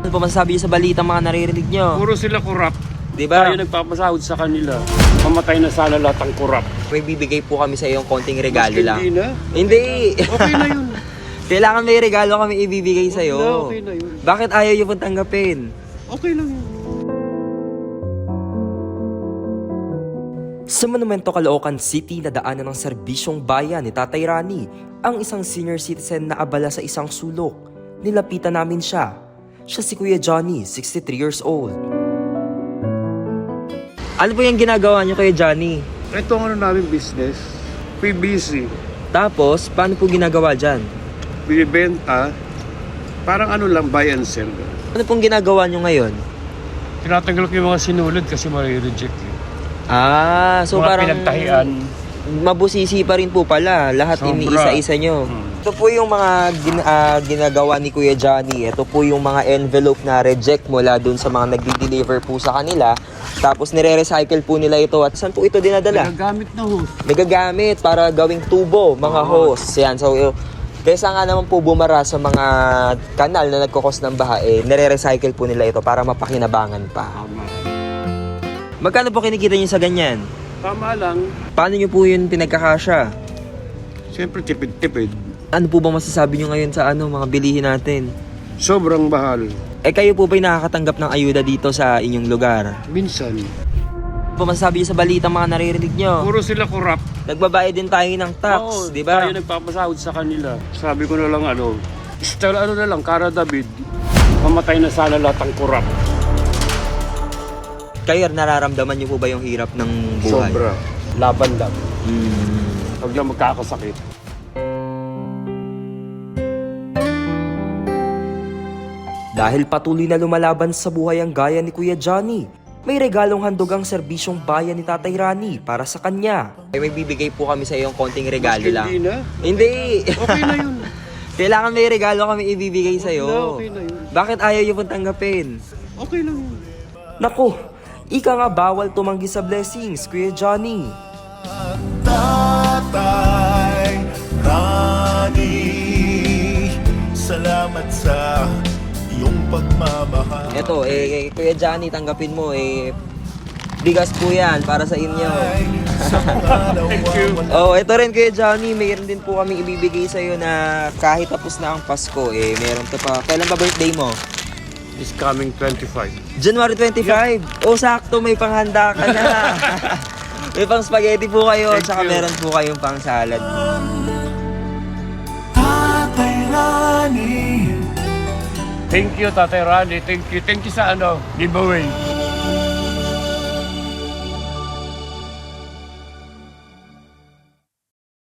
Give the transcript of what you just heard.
Ano pa masasabi niyo sa balita mga naririnig niyo? Puro sila kurap. Di ba? Tayo nagpapasahod sa kanila. Mamatay na sana lahat ang kurap. May bibigay po kami sa iyong konting regalo Maski lang. hindi na. Hindi. Okay na yun. Kailangan may regalo kami ibibigay sa iyo. Okay na yun. Bakit ayaw niyo pong tanggapin? Okay lang yun. Sa Monumento, Caloocan City, nadaanan ng serbisyong bayan ni Tatay Rani ang isang senior citizen na abala sa isang sulok. Nilapitan namin siya. Siya si Kuya Johnny, 63 years old. Ano po yung ginagawa niyo, Kuya Johnny? Ito ang namin business. PBC. Tapos, paano po ginagawa dyan? Binibenta. Parang lang, buy and sell. Ano pong ginagawa niyo ngayon? Tinatanggal ko yung mga sinulid kasi marireject eh. Ah, so mga parang pinagtahian. mabusisi pa rin po pala. Lahat Sobra. iniisa-isa nyo. Ito po yung mga ginagawa ni Kuya Johnny. Ito po yung mga envelope na reject mula dun sa mga nagdi-deliver po sa kanila. Tapos nire-recycle po nila ito. At saan po ito dinadala? Nagagamit na hose. Nagagamit para gawing tubo, mga hose. Yan. So, kesa nga naman po bumara sa mga kanal na nagkukos ng baha, nire-recycle po nila ito para mapakinabangan pa. Tama. Magkano po kinikita niyo sa ganyan? Tama lang. Paano niyo po yun pinagkakasya? Siyempre tipid-tipid. Ano po ba masasabi niyo ngayon sa mga bilihin natin? Sobrang bahal. Kayo po ba'y nakakatanggap ng ayuda dito sa inyong lugar? Minsan. Ano po masasabi niyo sa balita mga naririnig niyo? Puro sila kurap. Nagbabayad din tayo ng tax, di ba? Tayo nagpapasahod sa kanila. Sabi ko na lang style na lang, Cara David. Mamatay na sana lahat ang kurap. Kayo, nararamdaman niyo po ba yung hirap ng buhay? Sobra. Laban lang. Mm. Huwag lang magkakasakit. Dahil patuloy na lumalaban sa buhay ang gaya ni Kuya Johnny, may regalong handog ang serbisyong bayan ni Tatay Rani para sa kanya. May bibigay po kami sa iyong konting regalo Maski lang. hindi na. Hindi. Okay na yun. Kailangan may regalo kami ibibigay sa iyo. Okay na yun. Bakit ayaw niyo pong tanggapin? Okay lang yun. Naku, ika nga bawal tumanggi sa blessings, Kuya Johnny. Tatay Rani, salamat sa iyong pagmamahal. Ito, Kuya Johnny, tanggapin mo, bigas po yan para sa inyo. Thank you. Oh, ito rin Kuya Johnny, mayroon din po kami ibibigay sa iyo na kahit tapos na ang Pasko, meron to pa. Kailan ba birthday mo? This coming 25. January 25. Oh, sakto, may panghanda ka na. May pang spaghetti po kayo, Thank tsaka you. meron po kayong pang salad. Tatay Rani, Thank you, Tatay Rani. Thank you. Thank you sa giveaway.